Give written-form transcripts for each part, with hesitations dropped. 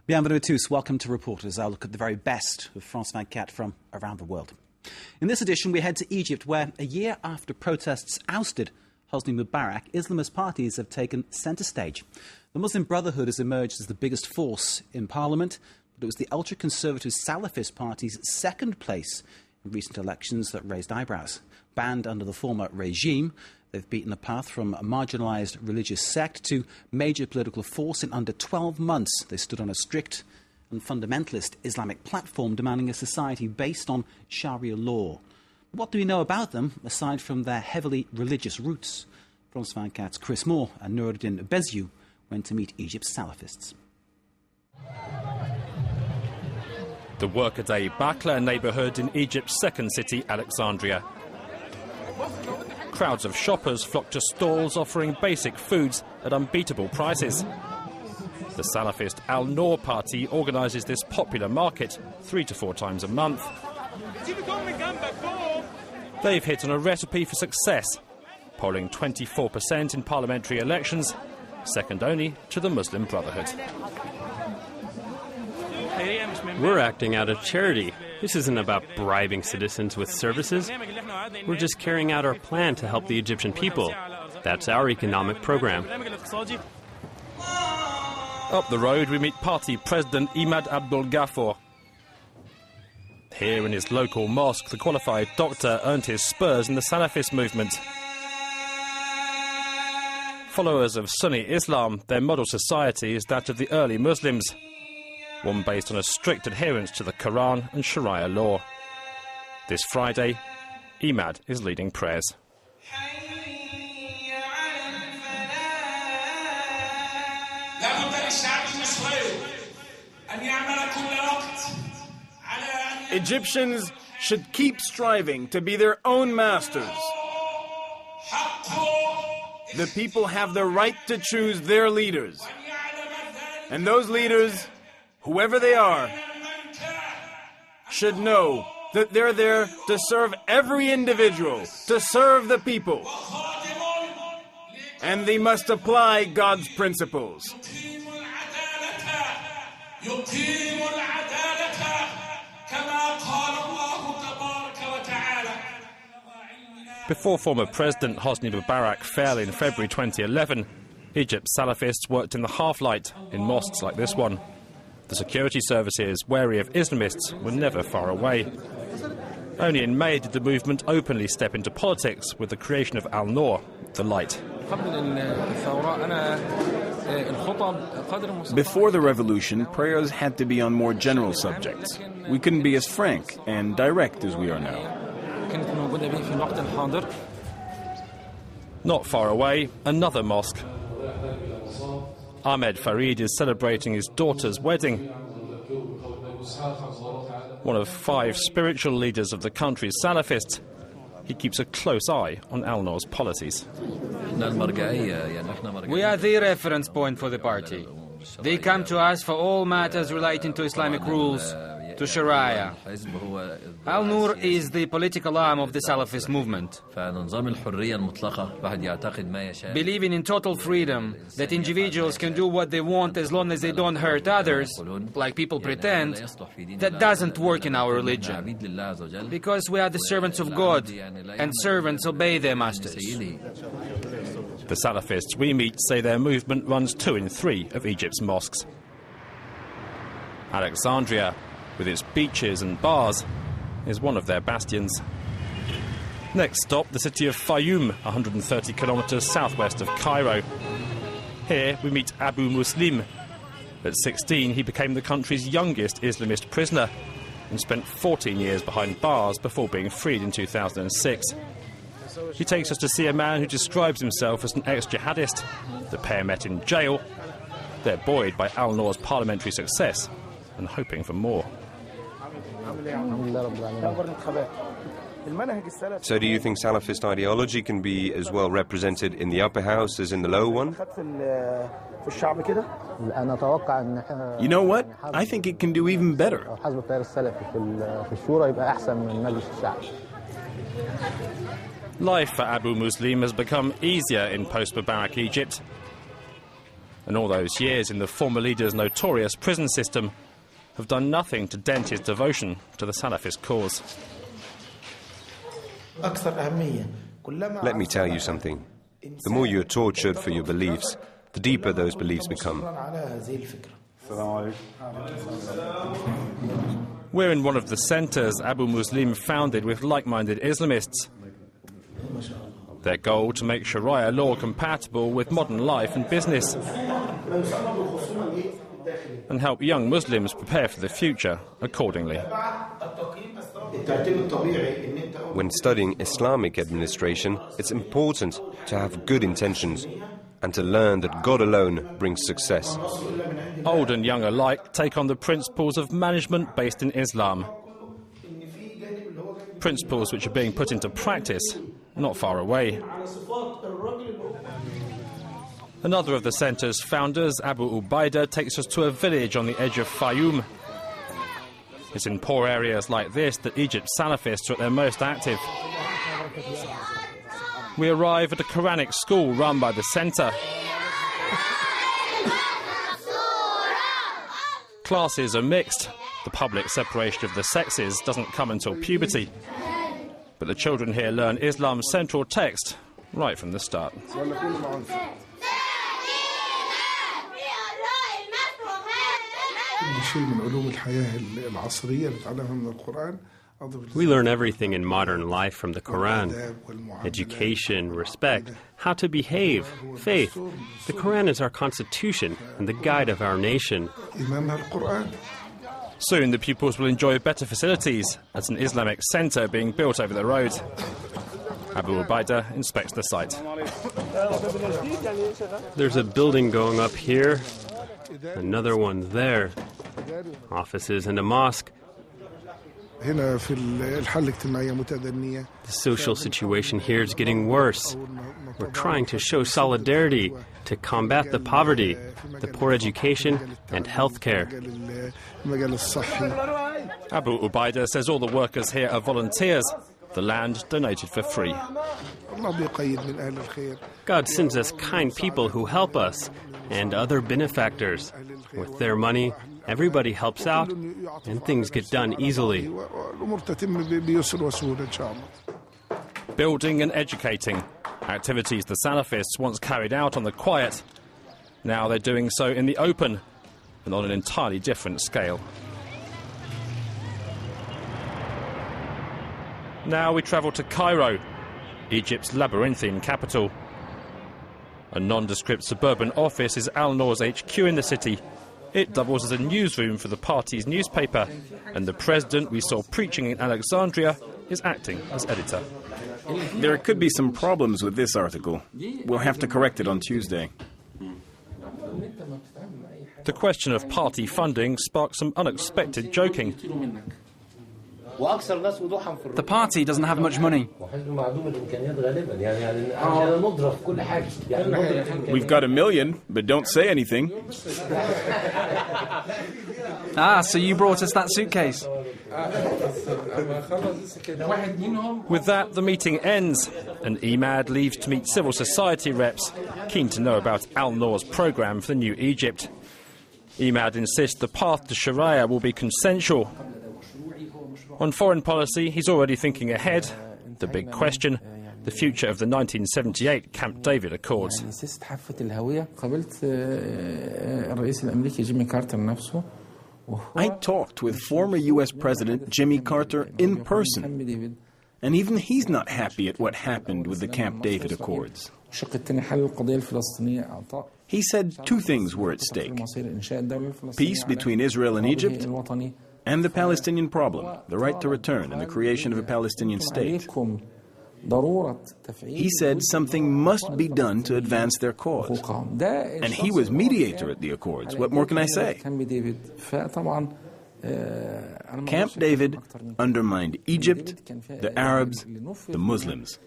Bienvenue à tous. Welcome to Reporters. I'll look at the very best of France 24 from around the world. In this edition, we head to Egypt, where a year after protests ousted Hosni Mubarak, Islamist parties have taken centre stage. The Muslim Brotherhood has emerged as the biggest force in parliament, but it was the ultra-conservative Salafist party's second place in recent elections that raised eyebrows. Banned under the former regime, they've beaten a path from a marginalised religious sect to major political force in under 12 months. They stood on a strict and fundamentalist Islamic platform demanding a society based on Sharia law. What do we know about them, aside from their heavily religious roots? France 24's Chris Moore and Nuruddin Beziu went to meet Egypt's Salafists. The workaday Bakla neighbourhood in Egypt's second city, Alexandria. Crowds of shoppers flock to stalls offering basic foods at unbeatable prices. The Salafist Al-Noor party organises this popular market 3 to 4 times a month. They've hit on a recipe for success, polling 24% in parliamentary elections, second only to the Muslim Brotherhood. We're acting out of charity. This isn't about bribing citizens with services. We're just carrying out our plan to help the Egyptian people. That's our economic program. Up the road, we meet party president Imad Abdul Ghaffar. Here in his local mosque, the qualified doctor earned his spurs in the Salafist movement. Followers of Sunni Islam, their model society is that of the early Muslims, one based on a strict adherence to the Quran and Sharia law. This Friday, Imad is leading prayers. Egyptians should keep striving to be their own masters. The people have the right to choose their leaders. And those leaders, whoever they are, should know that they're there to serve every individual, to serve the people. And they must apply God's principles. Before former President Hosni Mubarak fell in February 2011, Egypt's Salafists worked in the half-light in mosques like this one. The security services, wary of Islamists, were never far away. Only in May did the movement openly step into politics with the creation of Al-Noor, the light. Before the revolution, prayers had to be on more general subjects. We couldn't be as frank and direct as we are now. Not far away, another mosque. Ahmed Farid is celebrating his daughter's wedding. One of 5 spiritual leaders of the country's Salafists, he keeps a close eye on Al-Noor's policies. We are the reference point for the party. They come to us for all matters relating to Islamic rules, to Sharia. Al-Noor is the political arm of the Salafist movement. Believing in total freedom, that individuals can do what they want as long as they don't hurt others, like people pretend, that doesn't work in our religion. Because we are the servants of God, and servants obey their masters. The Salafists we meet say their movement runs 2 in 3 of Egypt's mosques. Alexandria, with its beaches and bars, is one of their bastions. Next stop, the city of Fayoum, 130 kilometres southwest of Cairo. Here we meet Abu Muslim. At 16, he became the country's youngest Islamist prisoner and spent 14 years behind bars before being freed in 2006. He takes us to see a man who describes himself as an ex-jihadist. The pair met in jail. They're buoyed by Al-Noor's parliamentary success and hoping for more. So do you think Salafist ideology can be as well represented in the upper house as in the lower one? You know what? I think it can do even better. Life for Abu Muslim has become easier in post-Mubarak Egypt. And all those years in the former leader's notorious prison system have done nothing to dent his devotion to the Salafist cause. Let me tell you something. The more you're tortured for your beliefs, the deeper those beliefs become. We're in one of the centres Abu Muslim founded with like-minded Islamists. Their goal to make Sharia law compatible with modern life and business and help young Muslims prepare for the future accordingly. When studying Islamic administration, it's important to have good intentions and to learn that God alone brings success. Old and young alike take on the principles of management based in Islam. Principles which are being put into practice not far away. Another of the centre's founders, Abu Ubaidah, takes us to a village on the edge of Fayum. It's in poor areas like this that Egypt's Salafists are at their most active. We arrive at a Quranic school run by the centre. Classes are mixed. The public separation of the sexes doesn't come until puberty. But the children here learn Islam's central text right from the start. We learn everything in modern life from the Quran. Education, respect, how to behave, faith. The Quran is our constitution and the guide of our nation. Soon the pupils will enjoy better facilities at an Islamic centre being built over the road. Abu Ubaidah inspects the site. There's a building going up here, another one there, offices and a mosque. The social situation here is getting worse. We're trying to show solidarity to combat the poverty, the poor education and health care. Abu Ubaidah says all the workers here are volunteers. The land donated for free. God sends us kind people who help us and other benefactors. With their money, everybody helps out and things get done easily. Building and educating, activities the Salafists once carried out on the quiet. Now they're doing so in the open and on an entirely different scale. Now we travel to Cairo, Egypt's labyrinthine capital. A nondescript suburban office is Al-Noor's HQ in the city. It doubles as a newsroom for the party's newspaper, and the president we saw preaching in Alexandria is acting as editor. There could be some problems with this article. We'll have to correct it on Tuesday. The question of party funding sparked some unexpected joking. The party doesn't have much money. We've got $1 million, but don't say anything. Ah, so you brought us that suitcase. With that, the meeting ends, and Ahmad leaves to meet civil society reps, keen to know about Al-Noor's programme for the new Egypt. Ahmad insists the path to Sharia will be consensual. On foreign policy, he's already thinking ahead. The big question, the future of the 1978 Camp David Accords. I talked with former U.S. President Jimmy Carter in person, and even he's not happy at what happened with the Camp David Accords. He said two things were at stake: peace between Israel and Egypt, and the Palestinian problem, the right to return and the creation of a Palestinian state. He said something must be done to advance their cause. And he was mediator at the Accords. What more can I say? Camp David undermined Egypt, the Arabs, the Muslims.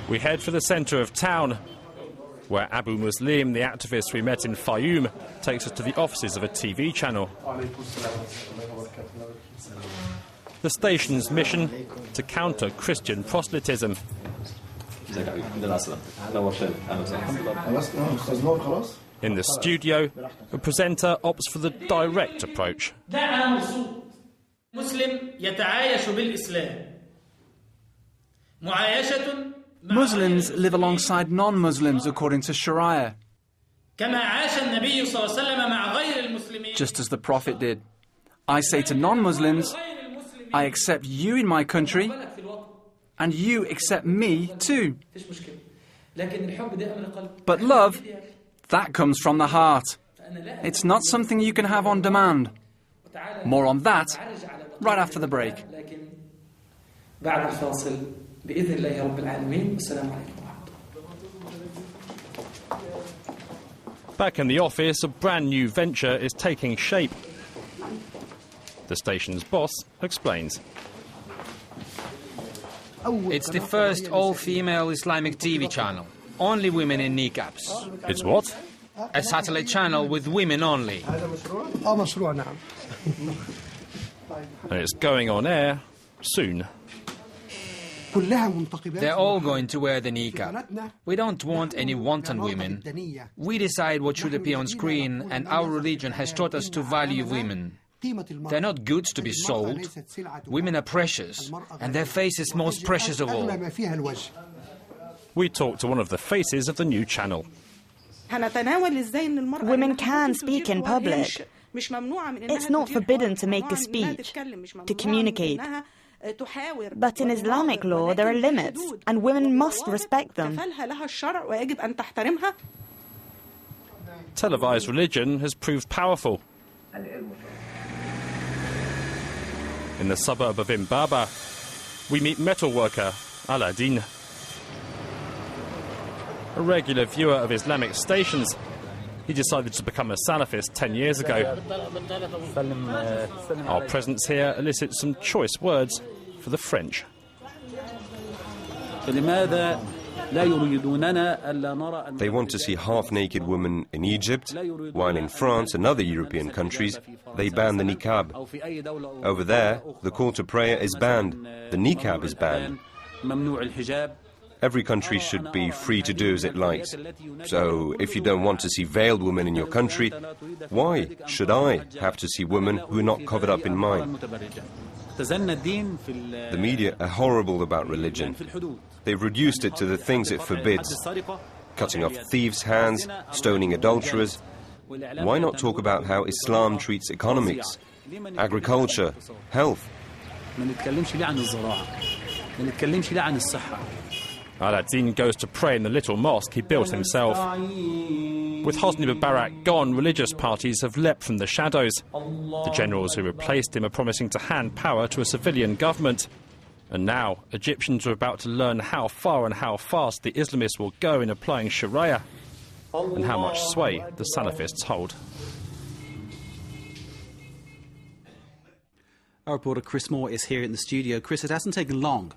We head for the centre of town, where Abu Muslim, the activist we met in Fayum, takes us to the offices of a TV channel. The station's mission? To counter Christian proselytism. In the studio, the presenter opts for the direct approach. Muslims live alongside non-Muslims according to Sharia, just as the Prophet did. I say to non-Muslims, I accept you in my country, and you accept me too. But love, that comes from the heart. It's not something you can have on demand. More on that right after the break. Back in the office, a brand new venture is taking shape. The station's boss explains. It's the first all-female Islamic TV channel. Only women in niqabs. It's what? A satellite channel with women only. And it's going on air soon. They're all going to wear the niqab. We don't want any wanton women. We decide what should appear on screen, and our religion has taught us to value women. They're not goods to be sold. Women are precious, and their face is most precious of all. We talked to one of the faces of the new channel. Women can speak in public. It's not forbidden to make a speech, to communicate. But in Islamic law, there are limits, and women must respect them. Televised religion has proved powerful. In the suburb of Imbaba, we meet metalworker Aladdin. A regular viewer of Islamic stations, he decided to become a Salafist 10 years ago. Our presence here elicits some choice words for the French. They want to see half-naked women in Egypt, while in France and other European countries, they ban the niqab. Over there, the call to prayer is banned. The niqab is banned. Every country should be free to do as it likes. So, if you don't want to see veiled women in your country, why should I have to see women who are not covered up in mine? The media are horrible about religion. They've reduced it to the things it forbids. Cutting off thieves' hands, stoning adulterers. Why not talk about how Islam treats economics, agriculture, health? Aladdin goes to pray in the little mosque he built himself. With Hosni Mubarak gone, religious parties have leapt from the shadows. The generals who replaced him are promising to hand power to a civilian government. And now, Egyptians are about to learn how far and how fast the Islamists will go in applying Sharia, and how much sway the Salafists hold. Our reporter Chris Moore is here in the studio. Chris, it hasn't taken long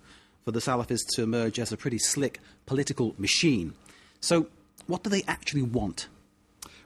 for the Salafists to emerge as a pretty slick political machine. So, what do they actually want?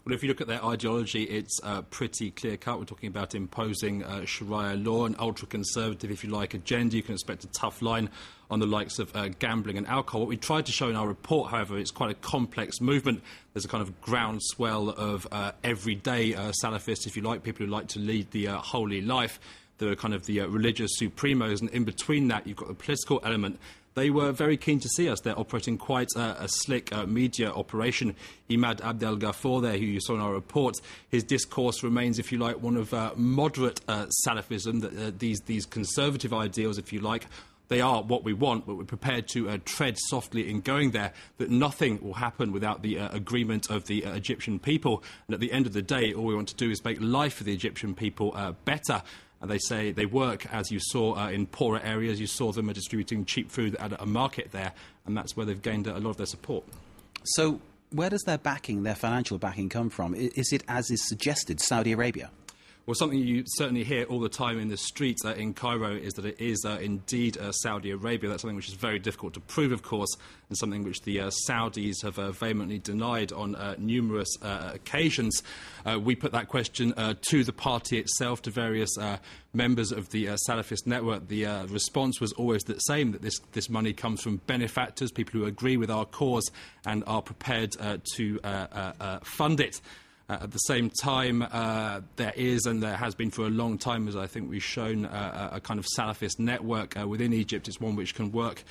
Well, if you look at their ideology, it's pretty clear-cut. We're talking about imposing Sharia law, an ultra-conservative, if you like, agenda. You can expect a tough line on the likes of gambling and alcohol. What we tried to show in our report, however, it's quite a complex movement. There's a kind of groundswell of everyday Salafists, if you like, people who like to lead the holy life. There are kind of the religious supremos, and in between that, you've got the political element. They were very keen to see us. They're operating quite a slick media operation. Imad Abdel Ghafour there, who you saw in our report, his discourse remains, if you like, one of moderate Salafism, that these conservative ideals, if you like, they are what we want, but we're prepared to tread softly in going there, that nothing will happen without the agreement of the Egyptian people. And at the end of the day, all we want to do is make life for the Egyptian people better. And they say they work, as you saw, in poorer areas. You saw them distributing cheap food at a market there, and that's where they've gained a lot of their support. So where does their backing, their financial backing, come from? Is it, as is suggested, Saudi Arabia? Well, something you certainly hear all the time in the streets in Cairo is that it is indeed Saudi Arabia. That's something which is very difficult to prove, of course, and something which the Saudis have vehemently denied on numerous occasions. We put that question to the party itself, to various members of the Salafist network. The response was always the same, that this money comes from benefactors, people who agree with our cause and are prepared to fund it. At the same time, there is, and there has been for a long time, as I think we've shown, a kind of Salafist network within Egypt. It's one which can work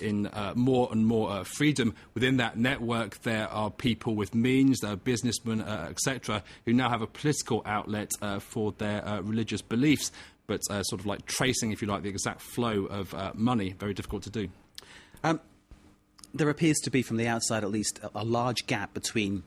in more and more freedom. Within that network, there are people with means, there are businessmen, etc., who now have a political outlet for their religious beliefs, but sort of like tracing, if you like, the exact flow of money, very difficult to do. There appears to be, from the outside at least, a large gap between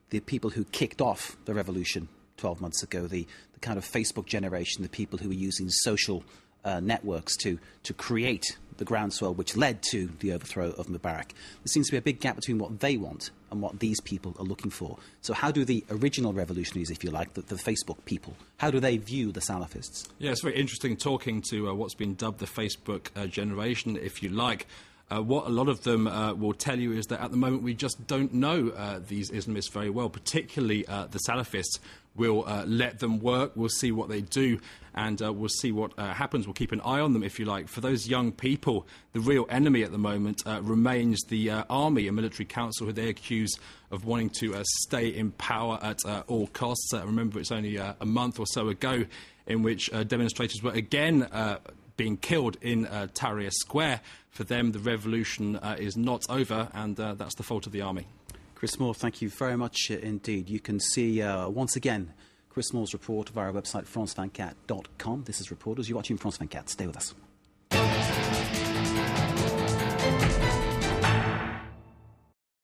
the people who kicked off the revolution 12 months ago, the kind of Facebook generation, the people who were using social networks to create the groundswell which led to the overthrow of Mubarak. There seems to be a big gap between what they want and what these people are looking for. So how do the original revolutionaries, if you like, the Facebook people, how do they view the Salafists? Yeah, it's very interesting talking to what's been dubbed the Facebook generation, if you like. What a lot of them will tell you is that at the moment we just don't know these Islamists very well, particularly the Salafists. We'll let them work, we'll see what they do, and we'll see what happens. We'll keep an eye on them, if you like. For those young people, the real enemy at the moment remains the army, a military council who they accuse of wanting to stay in power at all costs. Remember, it's only a month or so ago in which demonstrators were again being killed in Tahrir Square. For them, the revolution is not over, and that's the fault of the army. Chris Moore, thank you very much indeed. You can see, once again, Chris Moore's report via our website, france24.com. This is Reporters. You're watching France 24. Stay with us.